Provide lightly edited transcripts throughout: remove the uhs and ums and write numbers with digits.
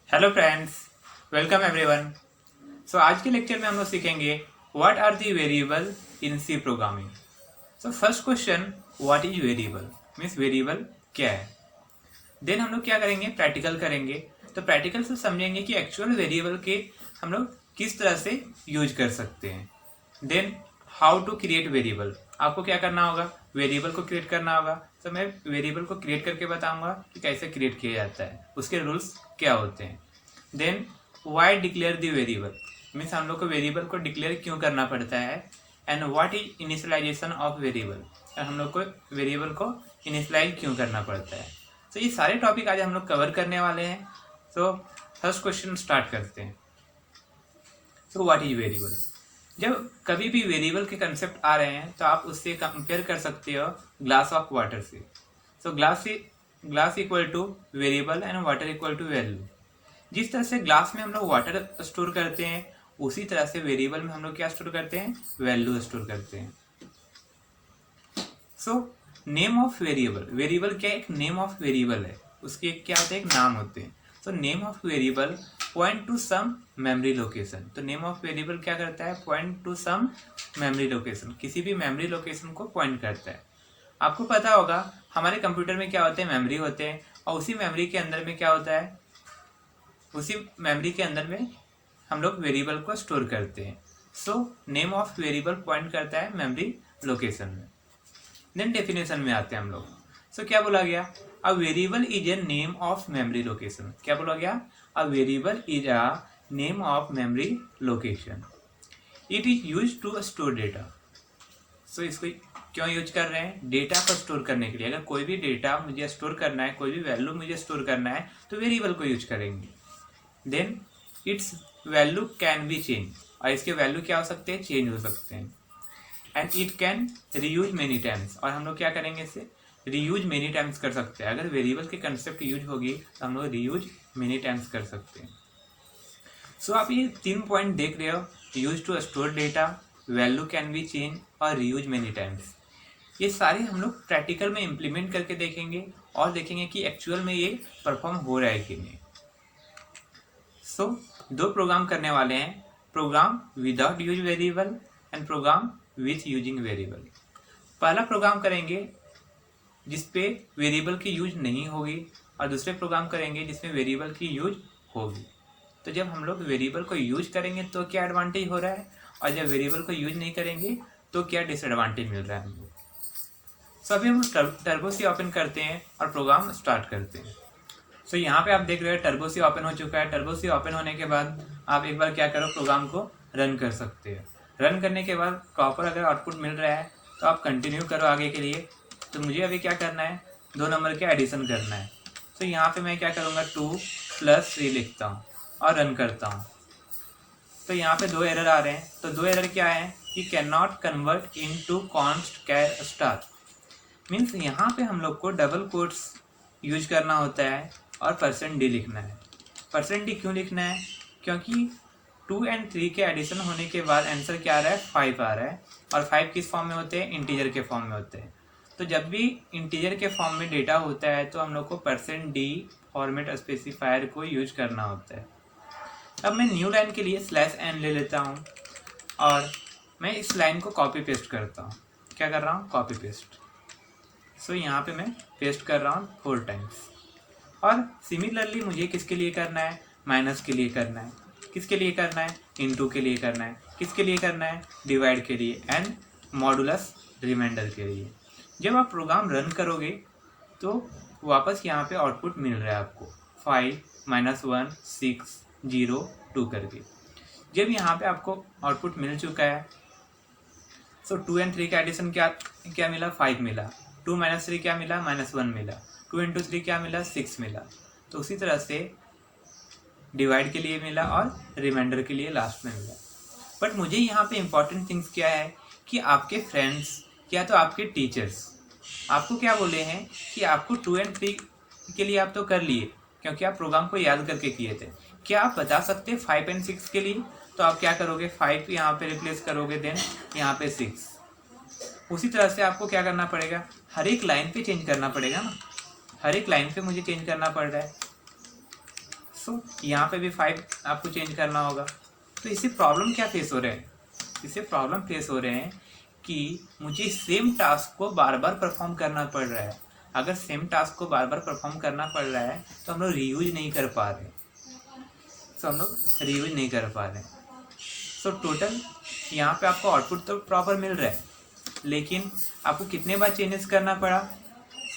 Hello friends, welcome everyone. So आज के lecture में हम लोग सीखेंगे what are the variable in C programming. So first question, what is variable means variable क्या है। देन हम लोग क्या करेंगे, प्रैक्टिकल करेंगे। तो प्रैक्टिकल से समझेंगे कि एक्चुअल वेरिएबल के हम लोग किस तरह से यूज कर सकते हैं। Then how to create variable, आपको क्या करना होगा, वेरिएबल को क्रिएट करना होगा। तो मैं वेरिएबल को क्रिएट करके बताऊंगा कि कैसे क्रिएट किया जाता है, उसके रूल्स क्या होते हैं। Then why declare the variable means हम लोग को वेरिएबल को डिक्लेयर क्यों करना पड़ता है। And what is initialization of variable, हम लोग को वेरिएबल को इनिशियलाइज क्यों करना पड़ता है। तो ये सारे टॉपिक आज हम लोग कवर करने वाले हैं। तो फर्स्ट क्वेश्चन स्टार्ट करते हैं। सो व्हाट इज वेरिएबल, जब कभी भी वेरिएबल के कंसेप्ट आ रहे हैं तो आप उससे कंपेयर कर सकते हो ग्लास ऑफ वाटर से। So glass equal to variable and water equal to value. जिस तरह से ग्लास में हम लोग वाटर स्टोर करते हैं, उसी तरह से वेरिएबल में हम लोग क्या स्टोर करते हैं, वैल्यू स्टोर करते हैं। So name of variable, variable क्या एक नेम ऑफ वेरिएबल है, उसके क्या होते हैं, एक नाम होते हैं। So name of variable point to some memory location. तो नेम ऑफ वेरिएबल क्या करता है, point to some memory location, किसी भी मेमोरी लोकेशन को पॉइंट करता है। आपको पता होगा हमारे कंप्यूटर में क्या होते हैं, मेमोरी होते हैं, और उसी मेमोरी के अंदर में क्या होता है, उसी मेमोरी के अंदर में हम लोग वेरिएबल को स्टोर करते हैं। So name of variable point करता है मेमोरी लोकेशन में। देन डेफिनेशन में आते हैं हम लोग। सो क्या बोला गया, a variable is a name of memory location. क्या बोला गया, a variable is a name of memory location. It is use to store data. So इसको क्यों यूज कर रहे हैं, डेटा को स्टोर करने के लिए। अगर कोई भी डेटा मुझे स्टोर करना है, कोई भी वैल्यू मुझे स्टोर करना है, तो वेरिएबल को यूज करेंगे। Then its value can be change, और इसके वैल्यू क्या हो सकते हैं, चेंज हो सकते हैं। And it can reuse many times, और हम लोग क्या करेंगे, इसे रीयूज मेनी टाइम्स कर सकते हैं। अगर वेरिएबल की कंसेप्ट यूज होगी तो हम लोग रीयूज मेनी टाइम्स कर सकते हैं। सो आप ये 3 पॉइंट देख रहे हो, use to store data, value can be change और रीयूज मेनी टाइम्स। ये सारे हम लोग प्रैक्टिकल में इम्प्लीमेंट करके देखेंगे और देखेंगे कि एक्चुअल में ये परफॉर्म हो रहा है कि नहीं। सो दो प्रोग्राम करने वाले हैं, program without use variable and program with using variable. पहला प्रोग्राम करेंगे जिसपे वेरिएबल की यूज नहीं होगी, और दूसरे प्रोग्राम करेंगे जिसमें वेरिएबल की यूज होगी। तो जब हम लोग वेरिएबल को यूज करेंगे तो क्या एडवांटेज हो रहा है, और जब वेरिएबल को यूज नहीं करेंगे तो क्या डिसएडवांटेज मिल रहा है हमको। सो अभी हम टर्बो सी ओपन करते हैं और प्रोग्राम स्टार्ट करते हैं। सो यहाँ पे आप देख रहे हो टर्बो सी ओपन हो चुका है। टर्बो सी ओपन होने के बाद आप एक बार क्या करो, प्रोग्राम को रन कर सकते हो। रन करने के बाद प्रॉपर अगर आउटपुट मिल रहा है तो आप कंटिन्यू करो आगे के लिए। तो मुझे अभी क्या करना है, 2 नंबर के एडिशन करना है। तो यहाँ पे मैं क्या करूँगा, 2 + 3 लिखता हूँ और रन करता हूँ। तो यहाँ पे 2 एरर आ रहे हैं। तो 2 एरर क्या है कि can not convert into const char star, means यहाँ पे हम लोग को डबल कोट्स यूज करना होता है और %d लिखना है। %d क्यों लिखना है, क्योंकि 2 और 3 के एडिशन होने के बाद आंसर क्या आ रहा है, 5 आ रहा है। और 5 किस फॉर्म में होते हैं, इंटीजर के फॉर्म में होते हैं। तो जब भी इंटीजर के फॉर्म में डेटा होता है तो हम लोग को %d फॉर्मेट स्पेसिफायर को यूज करना होता है। अब मैं न्यू लाइन के लिए /n ले लेता हूँ और मैं इस लाइन को कॉपी पेस्ट करता हूँ। क्या कर रहा हूँ, कॉपी पेस्ट। सो यहाँ पे मैं पेस्ट कर रहा हूँ 4 टाइम्स। और सिमिलरली मुझे किसके लिए करना है, माइनस के लिए करना है, किसके लिए करना है, इनटू के लिए करना है, किसके लिए करना है, डिवाइड के लिए, एंड मॉडुलस रिमाइंडर के लिए। जब आप प्रोग्राम रन करोगे तो वापस यहाँ पे आउटपुट मिल रहा है आपको 5 -1 6 0 2 करके। जब यहाँ पे आपको आउटपुट मिल चुका है, सो 2 और 3 का एडिशन क्या मिला, 5 मिला। 2 - 3 क्या मिला, -1 मिला। 2 × 3 क्या मिला, 6 मिला। तो उसी तरह से डिवाइड के लिए मिला और रिमाइंडर के लिए लास्ट में मिला। बट मुझे यहाँ पे इम्पॉर्टेंट थिंग्स क्या है कि आपके फ्रेंड्स या तो आपके टीचर्स आपको क्या बोले हैं कि आपको 2 और 3 के लिए आप तो कर लिए क्योंकि आप प्रोग्राम को याद करके किए थे। क्या आप बता सकते हैं 5 और 6 के लिए? तो आप क्या करोगे, 5 यहाँ पे रिप्लेस करोगे, देन यहाँ पे 6। उसी तरह से आपको क्या करना पड़ेगा, हर एक लाइन पे चेंज करना पड़ेगा ना, हर एक लाइन पे मुझे चेंज करना पड़ रहा है। सो यहाँ पे भी 5 आपको चेंज करना होगा। तो इससे प्रॉब्लम क्या फेस हो रहे हैं, इससे प्रॉब्लम फेस हो रहे हैं कि मुझे सेम टास्क को बार बार परफॉर्म करना पड़ रहा है। अगर सेम टास्क को बार बार परफॉर्म करना पड़ रहा है तो हम लोग रीयूज नहीं कर पा रहे, सो टोटल यहाँ पे आपको आउटपुट तो प्रॉपर मिल रहा है, लेकिन आपको कितने बार चेंजेस करना पड़ा,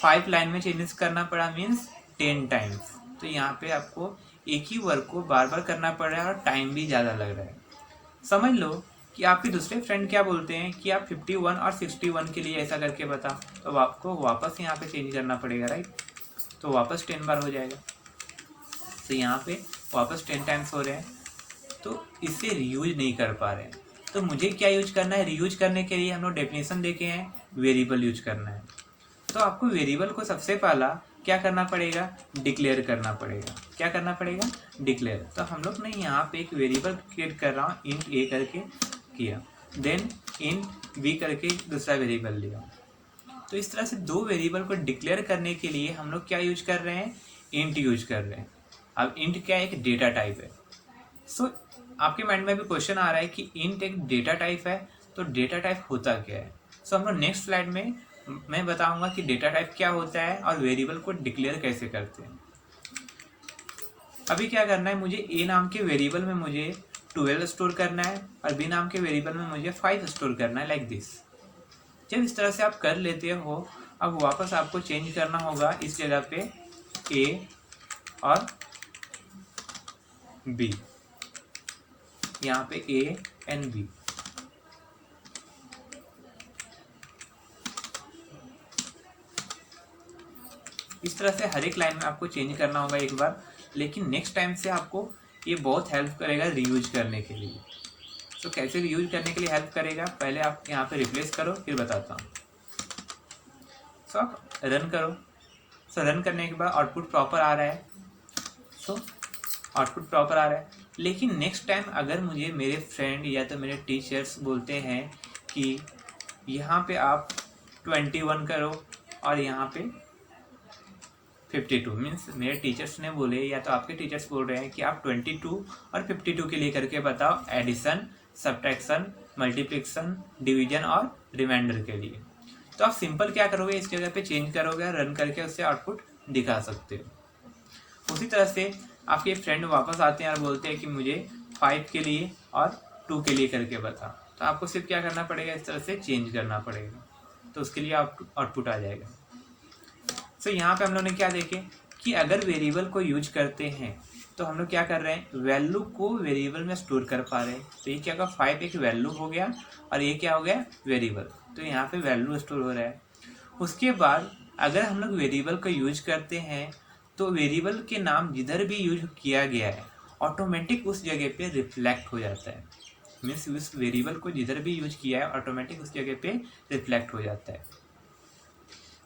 5 लाइन में चेंजेस करना पड़ा, मीन्स 10 टाइम्स। तो यहाँ पे आपको एक ही वर्क को बार बार करना पड़ रहा है और टाइम भी ज़्यादा लग रहा है। समझ लो कि आपके दूसरे फ्रेंड क्या बोलते हैं कि आप 51 और 61 के लिए ऐसा करके बता, तो आपको वापस यहाँ पे चेंज करना पड़ेगा, राइट। तो वापस 10 बार हो जाएगा। तो यहाँ पे वापस 10 टाइम्स हो रहे हैं, तो इससे रीयूज नहीं कर पा रहे हैं। तो मुझे क्या यूज करना है, रीयूज करने के लिए हम लोग डेफिनेशन देखे हैं, वेरिएबल यूज करना है। तो आपको वेरिएबल को सबसे पहला क्या करना पड़ेगा, डिक्लेयर करना पड़ेगा। क्या करना पड़ेगा, डिक्लेयर। तो हम लोग ने यहाँ पे एक वेरिएबल क्रिएट कर रहा हूँ, इंट ए करके किया, देन इंट बी करके दूसरा वेरिएबल लिया। तो इस तरह से 2 वेरिएबल को डिक्लेयर करने के लिए हम लोग क्या यूज कर रहे हैं, इंट यूज कर रहे हैं। अब इंट क्या है, एक डेटा टाइप है। सो आपके माइंड में भी क्वेश्चन आ रहा है कि इंट एक डेटा टाइप है, तो डेटा टाइप होता क्या है। सो हम लोग नेक्स्ट स्लाइड में मैं बताऊंगा कि डेटा टाइप क्या होता है और वेरिएबल को डिक्लेयर कैसे करते हैं। अभी क्या करना है, मुझे ए नाम के वेरिएबल में मुझे 12 स्टोर करना है और बी नाम के वेरिएबल में मुझे 5 स्टोर करना है, लाइक दिस। जब इस तरह से आप कर लेते हो, अब वापस आपको चेंज करना होगा इस जगह पे ए और बी, यहाँ पे ए एंड बी। इस तरह से हर एक लाइन में आपको चेंज करना होगा एक बार, लेकिन नेक्स्ट टाइम से आपको ये बहुत हेल्प करेगा रीयूज करने के लिए। तो कैसे रीयूज करने के लिए हेल्प करेगा, पहले आप यहाँ पे रिप्लेस करो, फिर बताता हूँ। सो आप रन करो। सो रन करने के बाद आउटपुट प्रॉपर आ रहा है, आउटपुट प्रॉपर आ रहा है। लेकिन नेक्स्ट टाइम अगर मुझे मेरे फ्रेंड या तो मेरे टीचर्स बोलते हैं कि यहाँ पे आप 21 करो और यहाँ पे 52, मीन्स मेरे टीचर्स ने बोले या तो आपके टीचर्स बोल रहे हैं कि आप 22 और 52 के लिए करके बताओ, एडिशन, सब्ट्रैक्शन, मल्टीप्लिकेशन, डिवीजन और रिमाइंडर के लिए। तो आप सिंपल क्या करोगे, इस जगह पे चेंज करोगे, रन करके उससे आउटपुट दिखा सकते हो। उसी तरह से आपके फ्रेंड वापस आते हैं और बोलते हैं कि मुझे 5 के लिए और 2 के लिए करके बता, तो आपको सिर्फ क्या करना पड़ेगा, इस तरह से चेंज करना पड़ेगा, तो उसके लिए आउटपुट आ जाएगा। तो यहाँ पे हम लोग ने क्या देखे कि अगर वेरिएबल को यूज करते हैं तो हम लोग क्या कर रहे हैं, वैल्यू को वेरिएबल में स्टोर कर पा रहे हैं। तो ये क्या होगा, 5 एक वैल्यू हो गया और ये क्या हो गया, वेरिएबल। तो यहाँ पे वैल्यू स्टोर हो रहा है। उसके बाद अगर हम लोग वेरिएबल को यूज करते हैं तो वेरिएबल के नाम जिधर भी यूज किया गया है ऑटोमेटिक उस जगह पे रिफ्लेक्ट हो जाता है। मीन्स उस वेरिएबल को जिधर भी यूज किया है ऑटोमेटिक उस जगह पे रिफ्लेक्ट हो जाता है।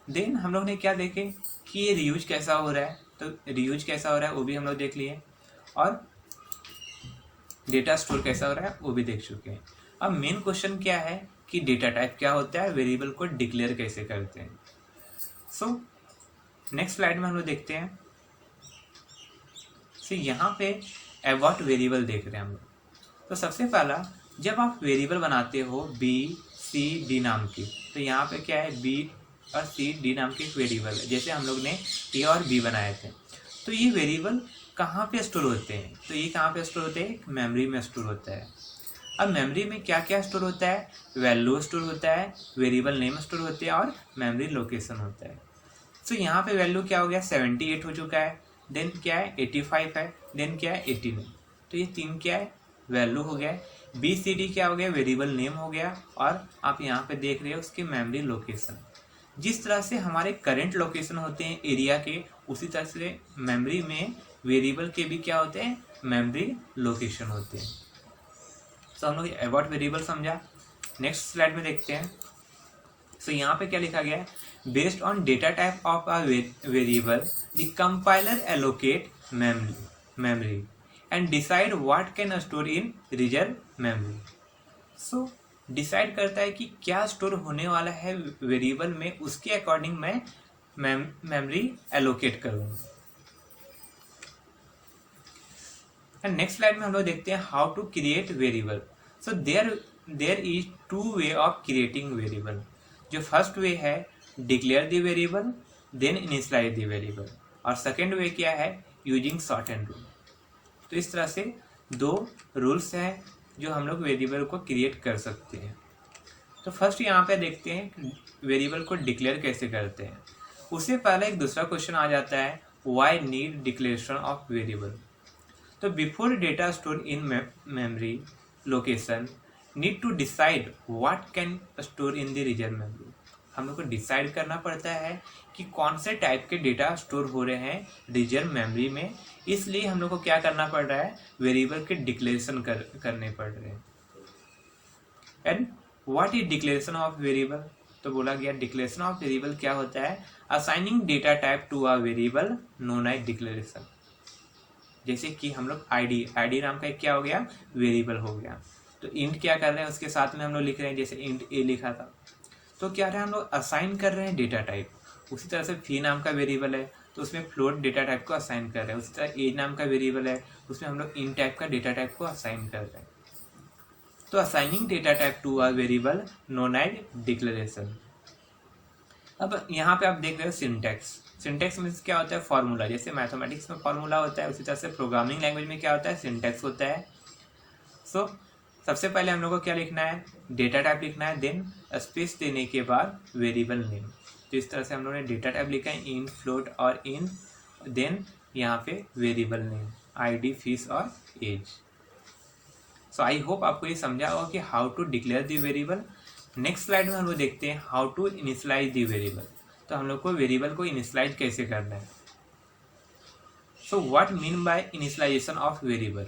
देन हम लोग ने क्या देखे कि ये रीयूज कैसा हो रहा है, तो रीयूज कैसा हो रहा है वो भी हम लोग देख लिए, और डेटा स्टोर कैसा हो रहा है वो भी देख चुके हैं। अब मेन क्वेश्चन क्या है कि डेटा टाइप क्या होता है, वेरिएबल को डिक्लेयर कैसे करते हैं। सो नेक्स्ट स्लाइड में हम लोग देखते हैं। सो यहाँ पे एबॉट वेरिएबल देख रहे हैं हम लोग। तो सबसे पहला जब आप वेरिएबल बनाते हो बी सी डी नाम की, तो यहाँ पे क्या है, बी और सी डी नाम के एक वेरिएबल है, जैसे हम लोग ने ए और बी बनाए थे। तो ये वेरिएबल कहाँ पे स्टोर होते हैं, तो ये कहाँ पे स्टोर होते हैं, मेमोरी में स्टोर होता है। अब मेमोरी में क्या क्या स्टोर होता है, वैल्यू स्टोर होता है, वेरिएबल नेम स्टोर होते हैं और मेमोरी लोकेशन होता है। तो यहाँ पे वैल्यू क्या हो गया, 78 हो चुका है, देन क्या है 85 है, देन क्या है 18। तो ये 3 क्या है, वैल्यू हो गया। बी सी डी क्या हो गया, वेरिएबल नेम हो गया, और आप यहाँ पे देख रहे हो उसकी मेमोरी लोकेशन। जिस तरह से हमारे करंट लोकेशन होते हैं एरिया के, उसी तरह से मेमोरी में वेरिएबल के भी क्या होते हैं, मेमोरी लोकेशन होते हैं। तो हम लोग एबॉट वेरिएबल समझा। नेक्स्ट स्लाइड में देखते हैं। सो यहाँ पे क्या लिखा गया है, based on data type of a variable the compiler allocate memory and decide what can store in reserve memory. So decide करता है कि क्या स्टोर होने वाला है वेरिएबल में, उसके अकॉर्डिंग मैं मेमोरी एलोकेट करूँगा। एंड नेक्स्ट स्लाइड में हम लोग देखते हैं how to create variable. So there is two way of creating variable. जो फर्स्ट वे है declare the variable then initialize the variable, और सेकेंड वे क्या है यूजिंग शॉर्ट हैंड रूल। तो इस तरह से दो रूल्स हैं जो हम लोग वेरिएबल को क्रिएट कर सकते हैं। तो फर्स्ट यहाँ पे देखते हैं वेरिएबल को डिक्लेयर कैसे करते हैं। उससे पहले एक दूसरा क्वेश्चन आ जाता है why need declaration of variable. तो before data store in memory location need to decide what can store in the reserve memory. हम लोग को डिसाइड करना पड़ता है कि कौन से टाइप के डेटा स्टोर हो रहे हैं रिजर्व मेमोरी में, इसलिए हम लोग को क्या करना पड़ रहा है वेरिएबल के डिक्लेरेशन करने पड़ रहे हैं। And what is declaration of variable. तो बोला गया डिक्लेरेशन ऑफ वेरिएबल क्या होता है assigning data type to a variable known as declaration. जैसे कि हम लोग आईडी नाम का एक क्या हो गया वेरिएबल हो गया। तो इंट क्या कर रहे हैं उसके साथ में हम लोग लिख रहे हैं, जैसे इंट ए लिखा था तो क्या रहे हम लोग असाइन कर रहे हैं डेटा टाइप। उसी तरह से फी नाम का वेरिएबल है तो उसमें फ्लोट डेटा टाइप को असाइन कर रहे हैं। उसी तरह एज नाम का वेरिएबल है उसमें हम लोग इन टाइप का डेटा टाइप को असाइन कर रहे हैं। तो assigning data type to a variable known as declaration. अब यहाँ पे आप देख रहे हो सिंटैक्स। सिंटैक्स मीन्स क्या होता है फॉर्मूला। जैसे मैथमेटिक्स में फॉर्मूला होता है उसी तरह से प्रोग्रामिंग लैंग्वेज में क्या होता है सिंटैक्स होता है। सो सबसे पहले हम लोग को क्या लिखना है डेटा टाइप लिखना है, देन स्पेस देने के बाद वेरिएबल नेम। तो इस तरह से हम लोगों ने डेटा टाइप लिखा है इन फ्लोट और इन, देन यहाँ पे वेरिएबल नेम आईडी फीस और एज। सो आई होप आपको ये समझा होगा कि how to declare the variable. Next slide में हम लोग देखते हैं how to initialize the variable. तो हम लोग को वेरिएबल को इनिशियलाइज कैसे करना है। So what mean by initialization of variable.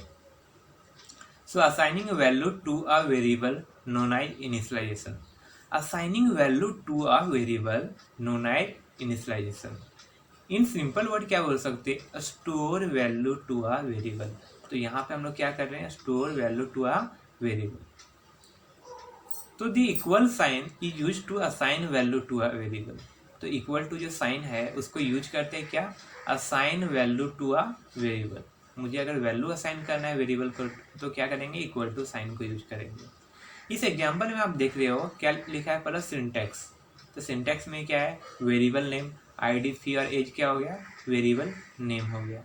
So assigning a value to a variable known as initialization. Assigning value to a variable known as initialization. In simple word क्या बोल सकते हैं store value to a variable। तो यहाँ पे हम लोग क्या कर रहे हैं store value to a variable। तो the equal sign is used to assign value to a variable। तो equal to जो sign है उसको यूज करते हैं क्या assign value to a variable। मुझे अगर वैल्यू असाइन करना है वेरिएबल को तो क्या करेंगे इक्वल टू साइन को यूज करेंगे। इस एग्जांपल में आप देख रहे हो क्या लिखा है प्लस सिंटैक्स। तो सिंटैक्स में क्या है वेरिएबल नेम आईडी फी और एज क्या हो गया वेरिएबल नेम हो गया।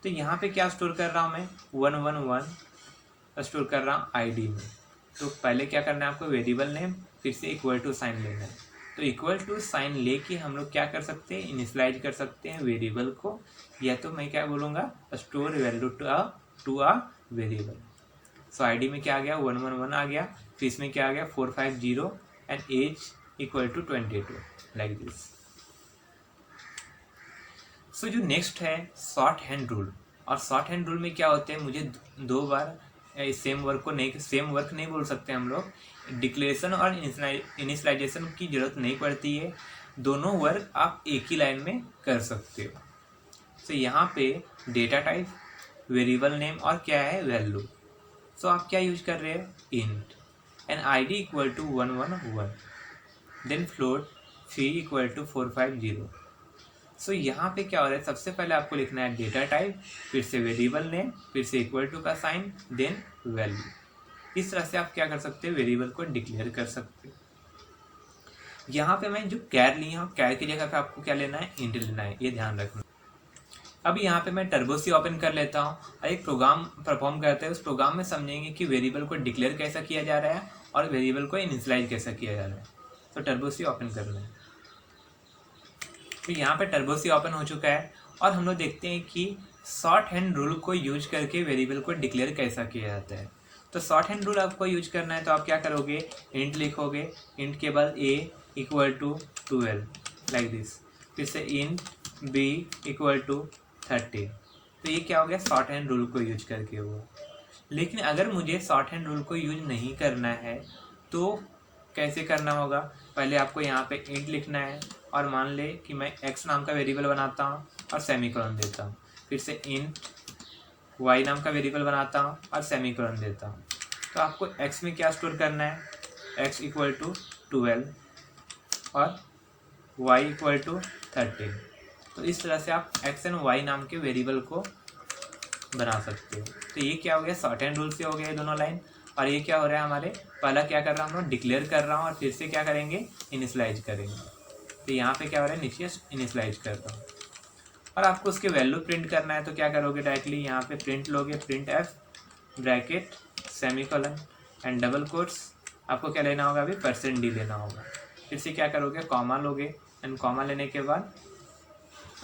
तो यहाँ पे क्या स्टोर कर रहा हूँ मैं 111 स्टोर कर रहा हूँ आईडी में। तो पहले क्या करना है आपको वेरिएबल नेम फिर से इक्वल टू साइन लेना है। तो इक्वल टू साइन लेके हम लोग क्या कर सकते हैं इनिशियलाइज कर सकते हैं वेरिएबल को, या तो मैं क्या बोलूँगा store value to a variable. So ID में क्या आ गया 111 आ गया, फिर इसमें क्या आ गया 450 and s equal to 22 like this. So जो नेक्स्ट है शॉर्ट हैंड रूल। और शॉर्ट हैंड रूल में क्या होते हैं मुझे दो बार सेम वर्क नहीं बोल सकते हम लोग। डिक्लेरेशन और इनिशियलाइजेशन की जरूरत नहीं पड़ती है, दोनों वर्क आप एक ही लाइन में कर सकते हो। तो यहाँ पे डेटा टाइप वेरिएबल नेम और क्या है वैल्यू। सो आप क्या यूज कर रहे हो int and ID equal to 111 then float fee equal to 450। So यहाँ पे क्या हो रहा है सबसे पहले आपको लिखना है डेटा टाइप फिर से वेरिएबल नेम फिर से इक्वल टू का साइन देन वैल्यू। इस तरह से आप क्या कर सकते हो वेरिएबल को डिक्लेयर कर सकते हो। यहाँ पे मैं जो कैर लिया हूँ कैर की जगह पे आपको क्या लेना है इंट लेना है, ये ध्यान रखना। अब यहाँ पे मैं टर्बो सी ओपन कर लेता हूँ और एक प्रोग्राम परफॉर्म करते हैं। उस प्रोग्राम में समझेंगे कि वेरिएबल को डिक्लेयर कैसा किया जा रहा है और वेरिएबल को इनिशियलाइज कैसा किया जा रहा है। तो टर्बो सी ओपन करना है। तो यहाँ पे टर्बो सी ओपन हो चुका है और हम लोग देखते हैं कि शॉर्ट हैंड रूल को यूज करके वेरिएबल को डिक्लेयर कैसा किया जाता है। तो शॉर्ट हैंड रूल आपको यूज करना है तो आप क्या करोगे इंट लिखोगे, इंट के बाद a equal to 12 like this, फिर से इंट b इक्वल टू 30। तो ये क्या हो गया शॉर्ट हैंड रूल को यूज करके हुआ। लेकिन अगर मुझे शॉर्ट हैंड रूल को यूज नहीं करना है तो कैसे करना होगा, पहले आपको यहाँ पे इंट लिखना है और मान ले कि मैं x नाम का वेरिएबल बनाता हूँ और सेमीकोलन देता हूँ, फिर से इंट y नाम का वेरिएबल बनाता हूँ और सेमीकोलन देता हूँ। तो आपको x में क्या स्टोर करना है x इक्वल टू 12 और y इक्वल टू 13। तो इस तरह से आप x एंड y नाम के वेरिएबल को बना सकते हो। तो ये क्या हो गया, शॉर्ट हैंड रूल से हो गया ये दोनों लाइन। और ये क्या हो रहा है हमारे, पहला क्या कर रहा हूँ मैं, डिक्लेयर कर रहा हूँ और फिर से क्या करेंगे, इनिशलाइज करेंगे। तो यहाँ पे क्या हो रहा है, नीचे इनिशलाइज कर रहा हूँ। और आपको उसके वैल्यू प्रिंट करना है तो क्या करोगे, डायरेक्टली यहाँ पे प्रिंट लोगे, print F bracket semicolon and double quotes, आपको क्या लेना होगा, अभी %d लेना होगा। फिर से क्या करोगे, कॉमा लोगे एंड कॉमा लेने के बाद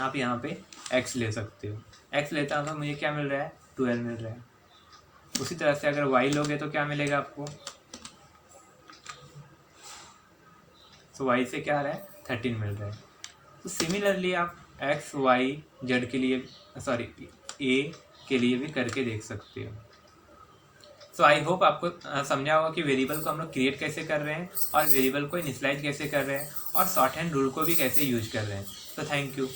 आप यहाँ पे x ले सकते हो। x लेता हूँ तो मुझे क्या मिल रहा है, 12 मिल रहा है। उसी तरह से अगर y लोगे तो क्या मिलेगा आपको, तो y से क्या आ रहा है, 13 मिल रहा है। तो सिमिलरली आप x y z के लिए, सॉरी a के लिए भी करके देख सकते हो। सो आई होप आपको समझा होगा कि वेरिएबल को हम लोग क्रिएट कैसे कर रहे हैं और वेरिएबल को इनिशियलाइज कैसे कर रहे हैं और शॉर्ट हैंड रूल को भी कैसे यूज कर रहे हैं। तो थैंक यू।